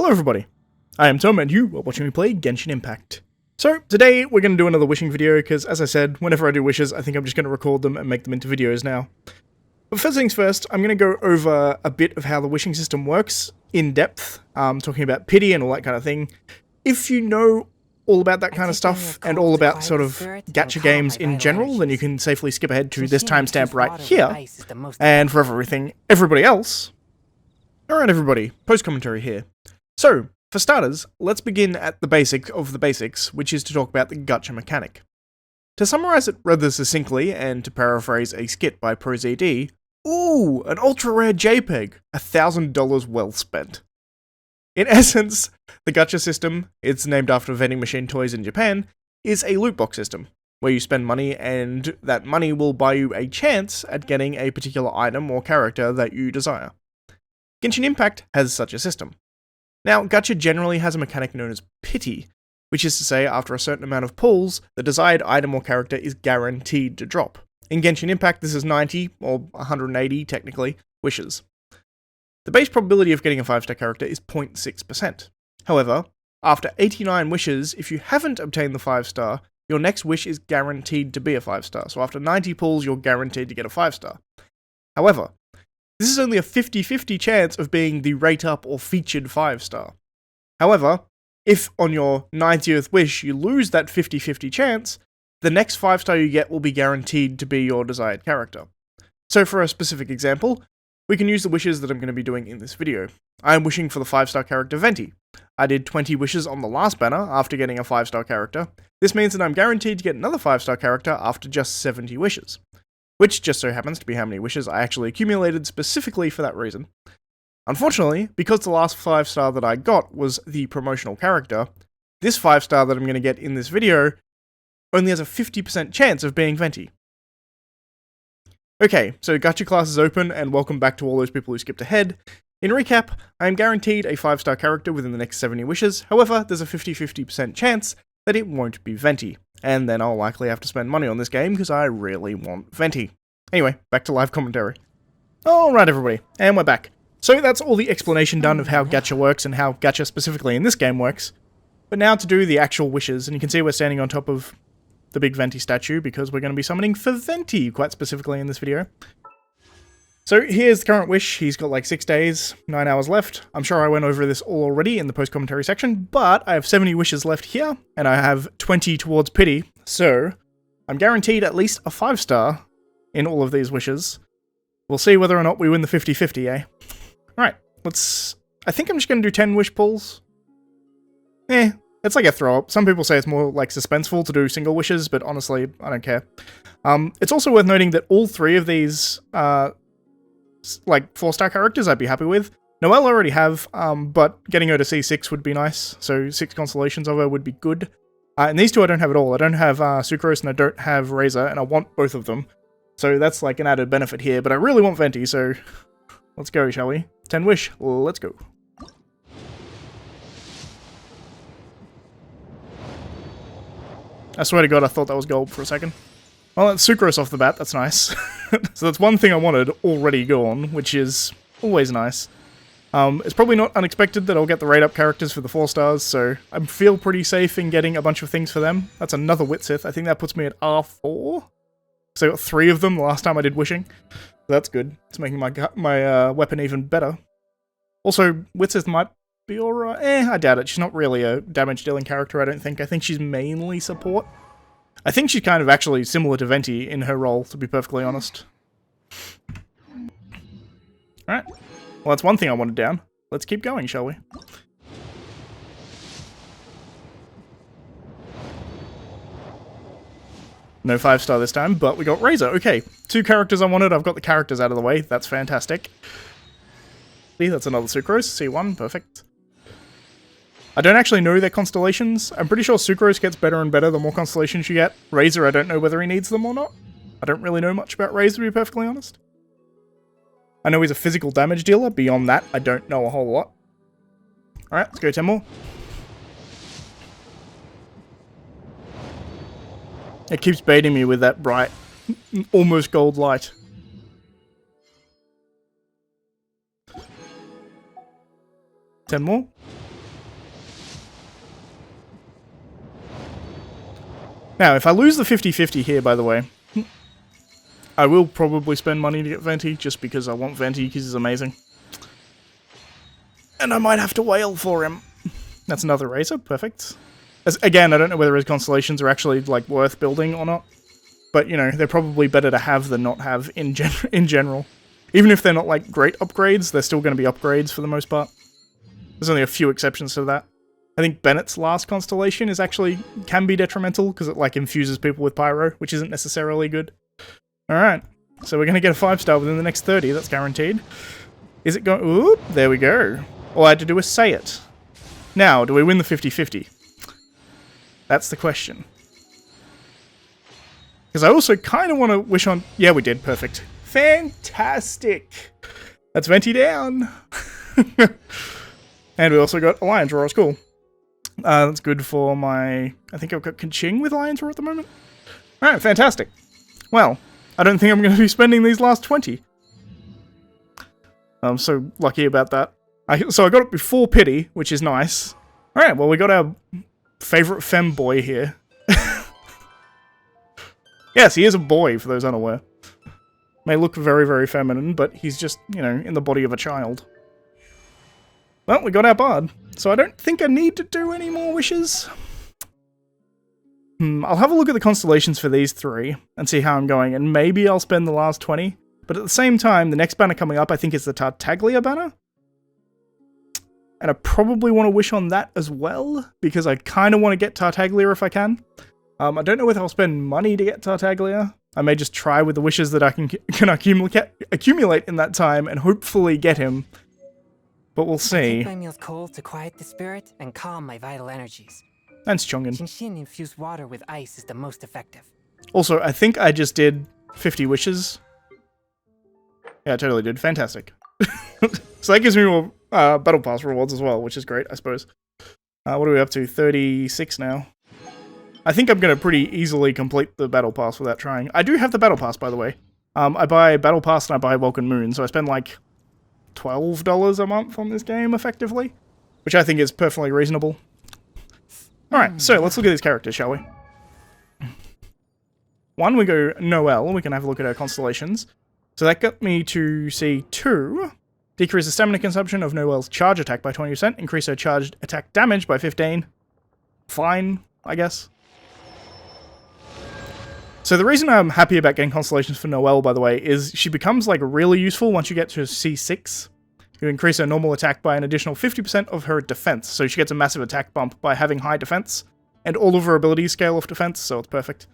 Hello everybody, I am Tom and you are watching me play Genshin Impact. So today we're going to do another wishing video because, as I said, whenever I do wishes I think I'm just going to record them and make them into videos now. But first things first, I'm going to go over a bit of how the wishing system works in depth, talking about pity and all that kind of thing. If you know all about that kind of stuff and all about sort of gacha games in general, then you can safely skip ahead to this timestamp right here. And for everybody else, alright everybody, post-commentary here. So, for starters, let's begin at the basic of the basics, which is to talk about the gacha mechanic. To summarize it rather succinctly, and to paraphrase a skit by ProZD, ooh, an ultra-rare JPEG, $1,000 well spent. In essence, the gacha system, it's named after vending machine toys in Japan, is a loot box system, where you spend money and that money will buy you a chance at getting a particular item or character that you desire. Genshin Impact has such a system. Now, gacha generally has a mechanic known as pity, which is to say after a certain amount of pulls, the desired item or character is guaranteed to drop. In Genshin Impact this is 90, or 180 technically, wishes. The base probability of getting a 5-star character is 0.6%. However, after 89 wishes, if you haven't obtained the 5-star, your next wish is guaranteed to be a 5-star, so after 90 pulls you're guaranteed to get a 5-star. However, this is only a 50-50 chance of being the rate up or featured 5-star. However, if on your 90th wish you lose that 50-50 chance, the next 5-star you get will be guaranteed to be your desired character. So for a specific example, we can use the wishes that I'm going to be doing in this video. I am wishing for the 5-star character Venti. I did 20 wishes on the last banner after getting a 5-star character. This means that I'm guaranteed to get another 5-star character after just 70 wishes. Which just so happens to be how many wishes I actually accumulated specifically for that reason. Unfortunately, because the last 5-star that I got was the promotional character, this 5-star that I'm going to get in this video only has a 50% chance of being Venti. Okay, so gacha class is open, and welcome back to all those people who skipped ahead. In recap, I am guaranteed a 5-star character within the next 70 wishes, however, there's a 50-50% chance that it won't be Venti, and then I'll likely have to spend money on this game because I really want Venti. Anyway, back to live commentary. Alright everybody, and we're back. So that's all the explanation done of how gacha works and how gacha specifically in this game works. But now to do the actual wishes, and you can see we're standing on top of the big Venti statue because we're going to be summoning for Venti quite specifically in this video. So here's the current wish. He's got like 6 days, 9 hours left. I'm sure I went over this all already in the post-commentary section, but I have 70 wishes left here, and I have 20 towards pity, so I'm guaranteed at least a 5-star in all of these wishes. We'll see whether or not we win the 50-50, eh? Alright, I think I'm just going to do 10 wish pulls. It's like a throw-up. Some people say it's more like suspenseful to do single wishes, but honestly, I don't care. It's also worth noting that all 3 of these like 4-star characters I'd be happy with. Noelle I already have, but getting her to C6 would be nice, so 6 constellations of her would be good. And these 2 I don't have at all. I don't have Sucrose and I don't have Razor, and I want both of them. So that's like an added benefit here, but I really want Venti, so let's go, shall we? 10 wish, let's go. I swear to God I thought that was gold for a second. Well, that's Sucrose off the bat, that's nice. So that's one thing I wanted already gone, which is always nice. It's probably not unexpected that I'll get the rate-up characters for the 4-stars, so I feel pretty safe in getting a bunch of things for them. That's another Witsith. I think that puts me at R4. So I got 3 of them the last time I did wishing. So that's good. It's making my weapon even better. Also, Witsith might be alright. I doubt it. She's not really a damage-dealing character, I don't think. I think she's mainly support. I think she's kind of actually similar to Venti in her role, to be perfectly honest. Alright. Well, that's one thing I wanted down. Let's keep going, shall we? No 5-star this time, but we got Razor. Okay, 2 characters I wanted. I've got the characters out of the way. That's fantastic. See, that's another Sucrose. C1, perfect. I don't actually know their constellations. I'm pretty sure Sucrose gets better and better the more constellations you get. Razor, I don't know whether he needs them or not. I don't really know much about Razor, to be perfectly honest. I know he's a physical damage dealer. Beyond that, I don't know a whole lot. Alright, let's go 10 more. It keeps baiting me with that bright, almost gold light. 10 more. Now, if I lose the 50-50 here, by the way, I will probably spend money to get Venti, just because I want Venti, because he's amazing. And I might have to wail for him. That's another Razor, perfect. Again, I don't know whether his constellations are actually, like, worth building or not. But, you know, they're probably better to have than not have in general. Even if they're not, like, great upgrades, they're still going to be upgrades for the most part. There's only a few exceptions to that. I think Bennett's last constellation is actually, can be detrimental, because it, like, infuses people with Pyro, which isn't necessarily good. Alright, so we're going to get a 5-star within the next 30, that's guaranteed. Is it going... Oop, there we go. All I had to do was say it. Now, do we win the 50-50? That's the question. Because I also kind of want to wish on... Yeah, we did. Perfect. Fantastic! That's Venti down! And we also got Alliance Roar. It's cool. That's good for my... I think I've got Kaching with Alliance Roar at the moment. Alright, fantastic. Well, I don't think I'm going to be spending these last 20. I'm so lucky about that. So I got it before Pity, which is nice. Alright, well we got our favorite Femboy here. Yes, he is a boy, for those unaware. May look very, very feminine, but he's just, you know, in the body of a child. Well, we got our Bard, so I don't think I need to do any more wishes. I'll have a look at the constellations for these three, and see how I'm going, and maybe I'll spend the last 20. But at the same time, the next banner coming up, I think, is the Tartaglia banner. And I probably want to wish on that as well, because I kind of want to get Tartaglia if I can. I don't know whether I'll spend money to get Tartaglia. I may just try with the wishes that I can accumulate in that time and hopefully get him. But we'll see. I take my meals cold to quiet the spirit and calm my vital energies. Thanks, Chongan. Genshin infused water with ice is the most effective. Also, I think I just did 50 wishes. Yeah, I totally did. Fantastic. So that gives me more Battle Pass rewards as well, which is great, I suppose. What are we up to? 36 now. I think I'm going to pretty easily complete the Battle Pass without trying. I do have the Battle Pass, by the way. I buy Battle Pass and I buy Vulcan Moon, so I spend like $12 a month on this game, effectively. Which I think is perfectly reasonable. Alright, so let's look at these characters, shall we? One, we go Noelle. We can have a look at her constellations. So that got me to C2. Decrease the stamina consumption of Noelle's charge attack by 20%. Increase her charged attack damage by 15. Fine, I guess. So the reason I'm happy about getting constellations for Noelle, by the way, is she becomes like really useful once you get to C6. You increase her normal attack by an additional 50% of her defense. So she gets a massive attack bump by having high defense. And all of her abilities scale off defense, so it's perfect.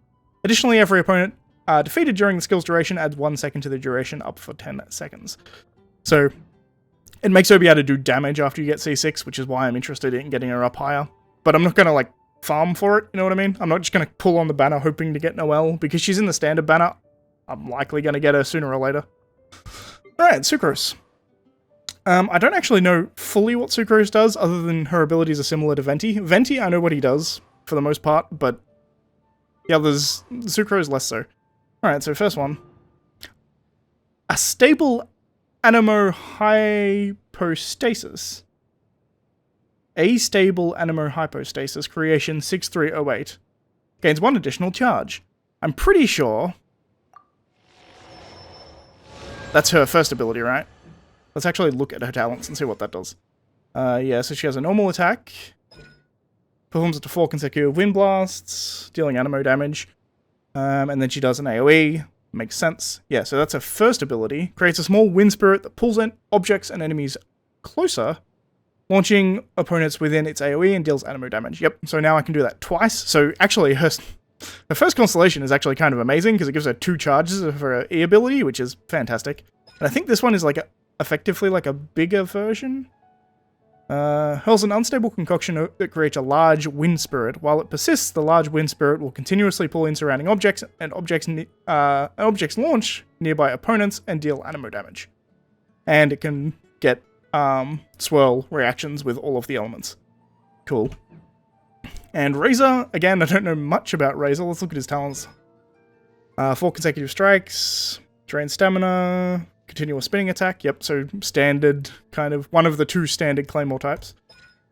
Additionally, every opponent defeated during the skill's duration adds 1 second to the duration, up for 10 seconds. So it makes her be able to do damage after you get C6, which is why I'm interested in getting her up higher. But I'm not going to, like, farm for it, you know what I mean? I'm not just going to pull on the banner hoping to get Noelle, because she's in the standard banner. I'm likely going to get her sooner or later. Alright, Sucrose. I don't actually know fully what Sucrose does, other than her abilities are similar to Venti. Venti, I know what he does, for the most part, but the others, Sucrose less so. Alright, so first one. A stable anemo hypostasis. A stable anemo hypostasis, creation 6308. Gains 1 additional charge. I'm pretty sure that's her first ability, right? Let's actually look at her talents and see what that does. Yeah, so she has a normal attack. Performs up to 4 consecutive wind blasts, dealing anemo damage. And then she does an AoE. Makes sense. Yeah, so that's her first ability. Creates a small wind spirit that pulls in objects and enemies closer, launching opponents within its AoE and deals anemo damage. Yep, so now I can do that twice. So actually, her first constellation is actually kind of amazing, because it gives her 2 charges of her E ability, which is fantastic. And I think this one is like effectively like a bigger version. Hurls an unstable concoction that creates a large wind spirit. While it persists, the large wind spirit will continuously pull in surrounding objects, and objects launch nearby opponents and deal anemo damage. And it can get swirl reactions with all of the elements. Cool. And Razor, again, I don't know much about Razor. Let's look at his talents. 4 consecutive strikes, drain stamina, continuous spinning attack. Yep, so standard, kind of one of the 2 standard Claymore types.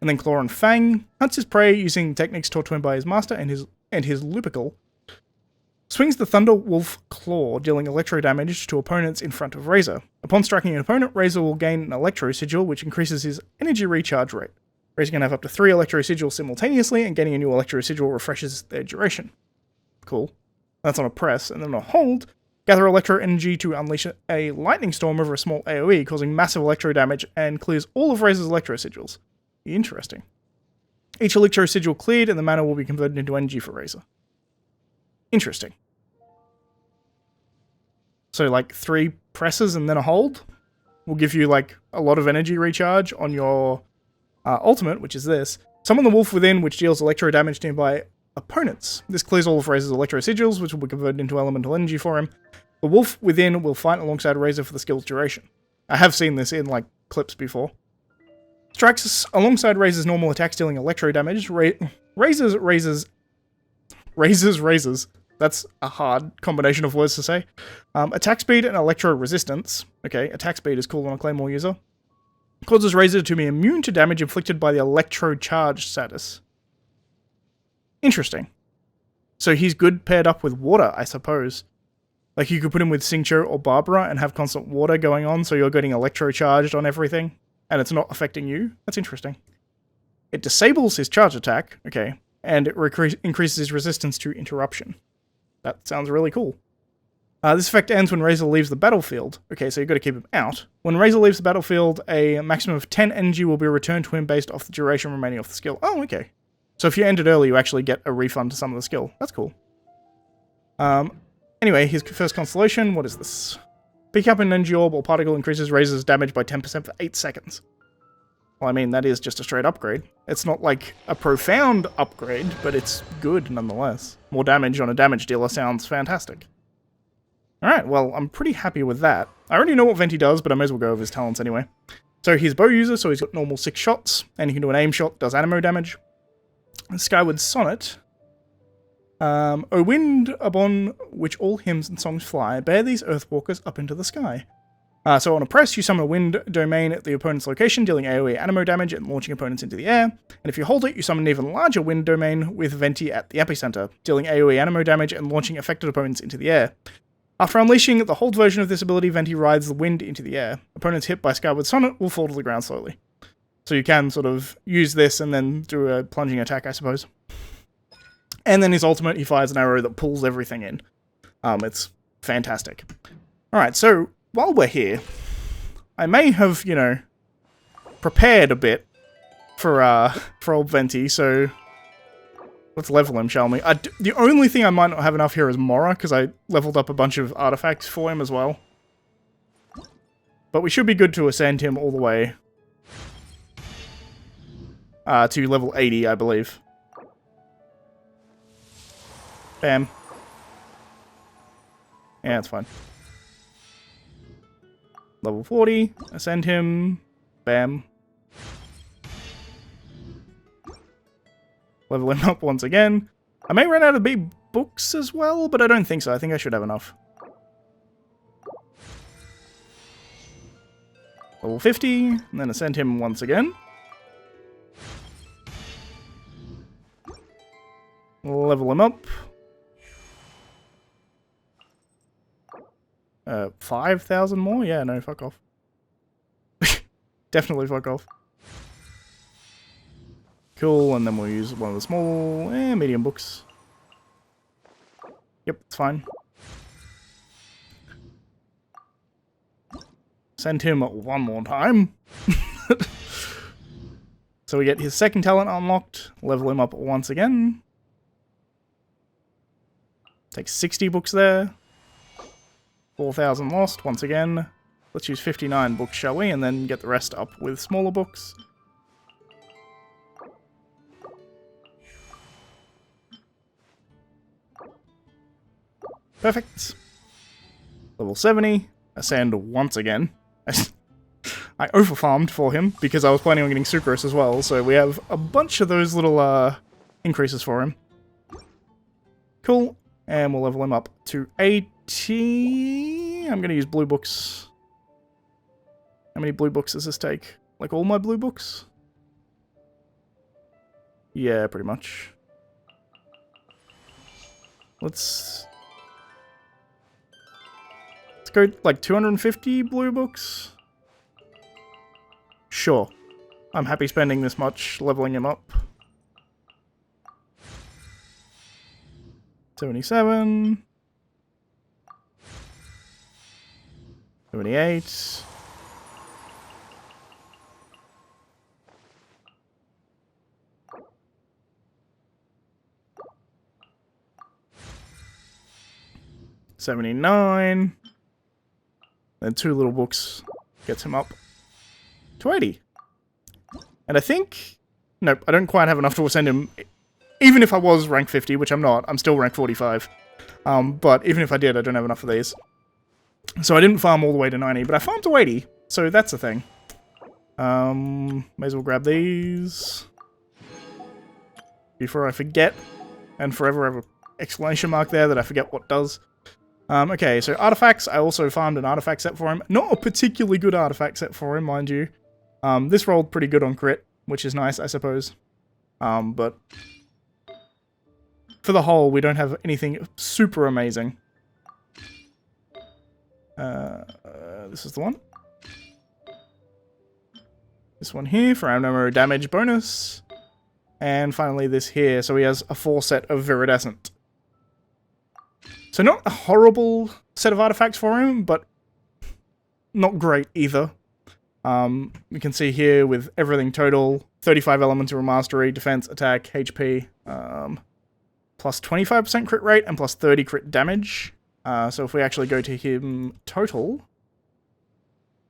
And then Claw and Fang hunts his prey using techniques taught to him by his master and and his Lupical, swings the Thunder Wolf Claw, dealing electro damage to opponents in front of Razor. Upon striking an opponent, Razor will gain an Electro Sigil, which increases his energy recharge rate. Razor can have up to 3 Electro Sigils simultaneously, and gaining a new Electro Sigil refreshes their duration. Cool. That's on a press, and then on a hold, gather Electro Energy to unleash a Lightning Storm over a small AoE, causing massive Electro damage, and clears all of Razor's Electro Sigils. Interesting. Each Electro Sigil cleared, and the mana will be converted into energy for Razor. Interesting. So, like, 3 presses and then a hold will give you, like, a lot of energy recharge on your ultimate, which is this. Summon the Wolf Within, which deals electro damage to nearby opponents. This clears all of Razor's Electro Sigils, which will be converted into elemental energy for him. The Wolf Within will fight alongside Razor for the skill's duration. I have seen this in, like, clips before. Strikes alongside Razor's normal attacks, dealing electro damage. Razor's. That's a hard combination of words to say. Attack speed and electro resistance. Okay, attack speed is cool on a Claymore user. Causes Razor to be immune to damage inflicted by the electro charge status. Interesting. So he's good paired up with water, I suppose. Like you could put him with Xingqiu or Barbara and have constant water going on, so you're getting electro charged on everything, and it's not affecting you. That's interesting. It disables his charge attack, okay, and it increases his resistance to interruption. That sounds really cool. This effect ends when Razor leaves the battlefield. Okay, so you've got to keep him out. When Razor leaves the battlefield, a maximum of 10 energy will be returned to him based off the duration remaining off the skill. Oh, okay. So if you ended early, you actually get a refund to some of the skill. That's cool. Anyway, his first constellation, what is this? Pick up an energy orb or particle increases Razor's damage by 10% for 8 seconds. Well, I mean, that is just a straight upgrade. It's not like a profound upgrade, but it's good nonetheless. More damage on a damage dealer sounds fantastic. Alright, well, I'm pretty happy with that. I already know what Venti does, but I may as well go over his talents anyway. So he's bow user, so he's got normal 6 shots, and he can do an aim shot, does animo damage. Skyward Sonnet. O wind upon which all hymns and songs fly, bear these earthwalkers up into the sky. So on a press, you summon a wind domain at the opponent's location, dealing AoE animo damage and launching opponents into the air. And if you hold it, you summon an even larger wind domain with Venti at the epicenter, dealing AoE animo damage and launching affected opponents into the air. After unleashing the hold version of this ability, Venti rides the wind into the air. Opponents hit by Skyward Sonnet will fall to the ground slowly. So you can sort of use this and then do a plunging attack, I suppose. And then his ultimate, he fires an arrow that pulls everything in. It's fantastic. Alright, so while we're here, I may have, you know, prepared a bit for old Venti, so let's level him, shall we? The only thing I might not have enough here is Mora, because I leveled up a bunch of artifacts for him as well. But we should be good to ascend him all the way to level 80, I believe. Bam. Yeah, that's fine. Level 40, ascend him, bam. Level him up once again. I may run out of big books as well, but I don't think so. I think I should have enough. Level 50, and then ascend him once again. Level him up. 5,000 more? Yeah, no, fuck off. Definitely fuck off. Cool, and then we'll use one of the small, medium books. Yep, it's fine. Send him one more time. So we get his second talent unlocked, level him up once again. Take 60 books there. 4,000 lost once again. Let's use 59 books, shall we? And then get the rest up with smaller books. Perfect. Level 70. Ascend once again. I overfarmed for him because I was planning on getting Sucrose as well, so we have a bunch of those little increases for him. Cool. And we'll level him up to 80. I'm going to use blue books. How many blue books does this take? Like all my blue books? Yeah, pretty much. Let's go like 250 blue books. Sure. I'm happy spending this much leveling him up. 77. 78. $79. Then 2 little books gets him up to 80. And I think... Nope, I don't quite have enough to send him... Even if I was rank 50, which I'm not, I'm still rank 45. But even if I did, I don't have enough of these. So I didn't farm all the way to 90, but I farmed to 80. So that's the thing. May as well grab these. Before I forget. And forever have an exclamation mark there that I forget what does. Okay, so artifacts. I also farmed an artifact set for him. Not a particularly good artifact set for him, mind you. This rolled pretty good on crit, which is nice, I suppose. But for the whole, we don't have anything super amazing. This is the one. This one here for our no damage bonus. And finally this here, so he has a 4 set of Viridescent. So not a horrible set of artifacts for him, but not great either. You can see here with everything total, 35 elemental mastery, defense, attack, HP, plus 25% crit rate and plus 30 crit damage. So if we actually go to him total,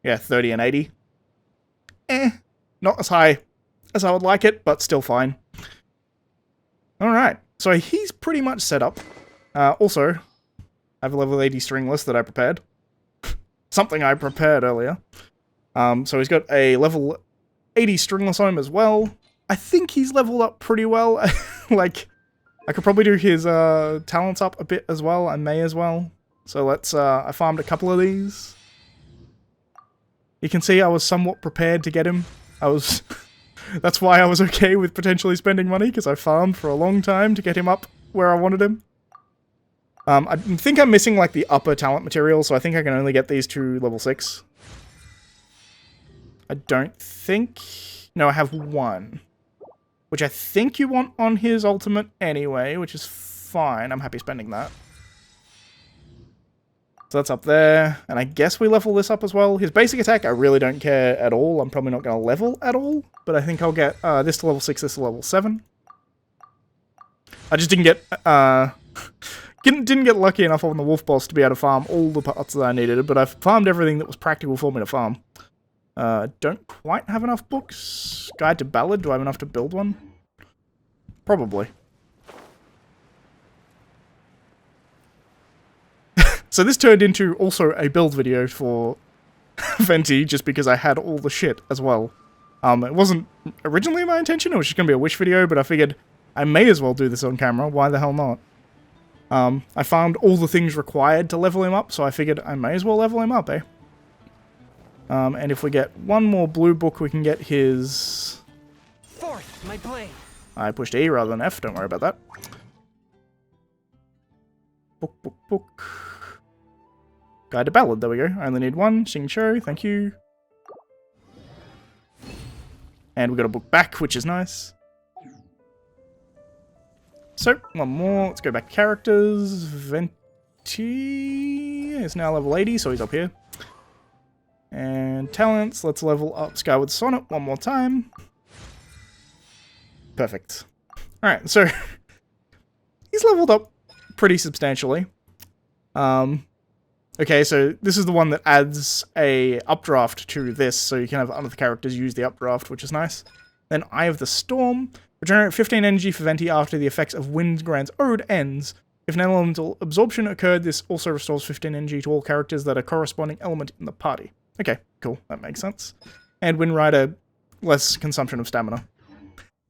yeah, 30 and 80. Not as high as I would like it, but still fine. Alright, so he's pretty much set up. Also, I have a level 80 string list that I prepared. Something I prepared earlier. So he's got a level 80 stringless on him as well. I think he's leveled up pretty well. Like, I could probably do his talents up a bit as well. I may as well. So let's, I farmed a couple of these. You can see I was somewhat prepared to get him. That's why I was okay with potentially spending money, because I farmed for a long time to get him up where I wanted him. I think I'm missing like the upper talent material, so I think I can only get these to level 6. I don't think... No, I have 1. Which I think you want on his ultimate anyway, which is fine. I'm happy spending that. So that's up there. And I guess we level this up as well. His basic attack, I really don't care at all. I'm probably not going to level at all. But I think I'll get this to level 6, this to level 7. I just didn't get... didn't get lucky enough on the wolf boss to be able to farm all the parts that I needed, but I've farmed everything that was practical for me to farm. Don't quite have enough books. Guide to Ballad, do I have enough to build one? Probably. So this turned into also a build video for Venti, just because I had all the shit as well. It wasn't originally my intention, it was just going to be a wish video, but I figured I may as well do this on camera, why the hell not? I found all the things required to level him up, so I figured I may as well level him up, eh? And if we get one more blue book, we can get his... Forth, my blade. I pushed E rather than F, don't worry about that. Book. Guide to Ballad, there we go. I only need 1. Xing Cho, thank you. And we got a book back, which is nice. So, one more. Let's go back to characters. Venti is now level 80, so he's up here. And talents, let's level up Skyward Sonnet one more time. Perfect. Alright, so he's leveled up pretty substantially. Okay, so this is the one that adds a updraft to this, so you can have other characters use the updraft, which is nice. Then Eye of the Storm. Regenerate 15 energy for Venti after the effects of Windgrand's Ode ends. If an elemental absorption occurred, this also restores 15 energy to all characters that are corresponding element in the party. Okay, cool. That makes sense. And Windrider, less consumption of stamina,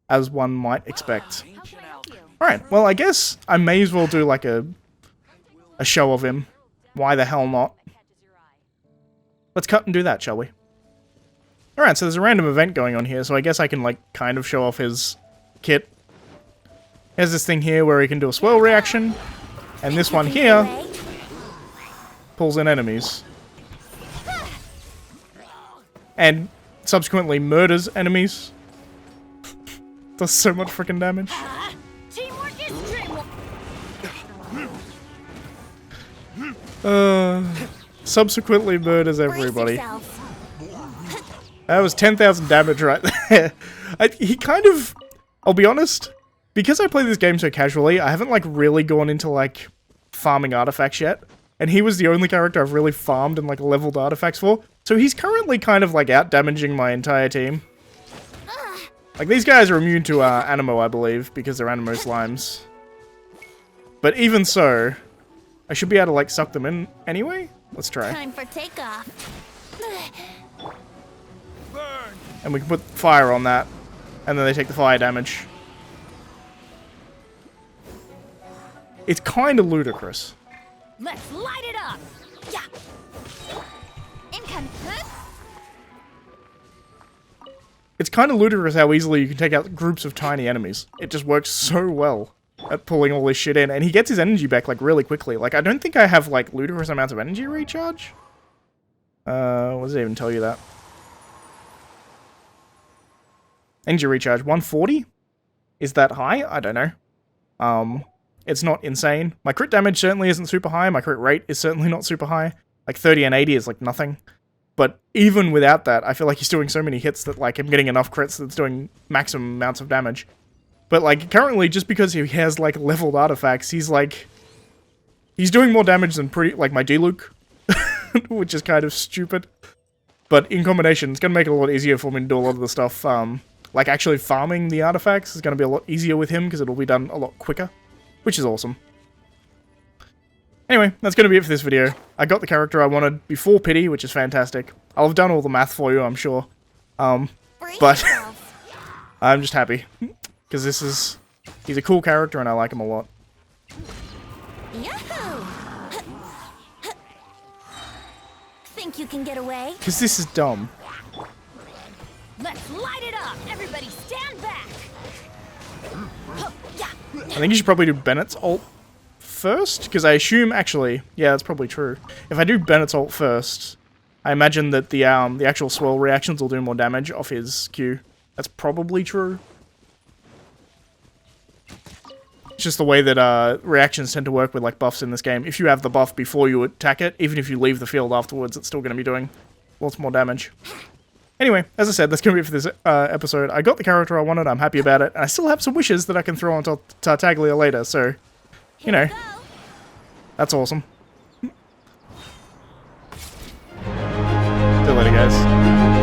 as one might expect. Alright, well, I guess I may as well do like a show of him. Why the hell not? Let's cut and do that, shall we? Alright, so there's a random event going on here, so I guess I can, like, kind of show off his kit. Here's this thing here where he can do a swirl reaction, And this one here pulls in enemies. And subsequently murders enemies. Does so much freaking damage. Teamwork is Subsequently murders everybody. That was 10,000 damage right there. He kind of... I'll be honest. Because I play this game so casually, I haven't like really gone into like farming artifacts yet. And he was the only character I've really farmed and like leveled artifacts for. So he's currently kind of like out damaging my entire team. Like these guys are immune to Animo, I believe, because they're Animo slimes. But even so, I should be able to like suck them in anyway. Let's try. time for takeoff. And we can put fire on that. And then they take the fire damage. It's kind of ludicrous. Let's light it up. Yeah. Incoming. It's kind of ludicrous how easily you can take out groups of tiny enemies. It just works so well at pulling all this shit in. And he gets his energy back, like, really quickly. Like, I don't think I have, like, ludicrous amounts of energy recharge. What does it even tell you that? Energy recharge, 140? Is that high? I don't know. It's not insane. My crit damage certainly isn't super high. My crit rate is certainly not super high. Like, 30 and 80 is, like, nothing. But even without that, I feel like he's doing so many hits that, like, I'm getting enough crits that's doing maximum amounts of damage. But, like, currently, just because he has, like, leveled artifacts, he's, like... He's doing more damage than my D-Luke. Which is kind of stupid. But in combination, it's going to make it a lot easier for me to do a lot of the stuff. Like, actually farming the artifacts is going to be a lot easier with him, because it'll be done a lot quicker. Which is awesome. Anyway, that's going to be it for this video. I got the character I wanted before pity, which is fantastic. I'll have done all the math for you, I'm sure. But I'm just happy. Because he's a cool character and I like him a lot. Yahoo! Think you can get away? Because this is dumb. Let's light it up! Everybody stand back! I think you should probably do Bennett's ult first, because I assume, actually, yeah, that's probably true. If I do Bennett's ult first, I imagine that the actual swirl reactions will do more damage off his Q. That's probably true. It's just the way that reactions tend to work with like buffs in this game. If you have the buff before you attack it, even if you leave the field afterwards, it's still going to be doing lots more damage. Anyway, as I said, that's going to be it for this episode. I got the character I wanted, I'm happy about it, and I still have some wishes that I can throw on Tartaglia later, so, you know, that's awesome. See you later, guys.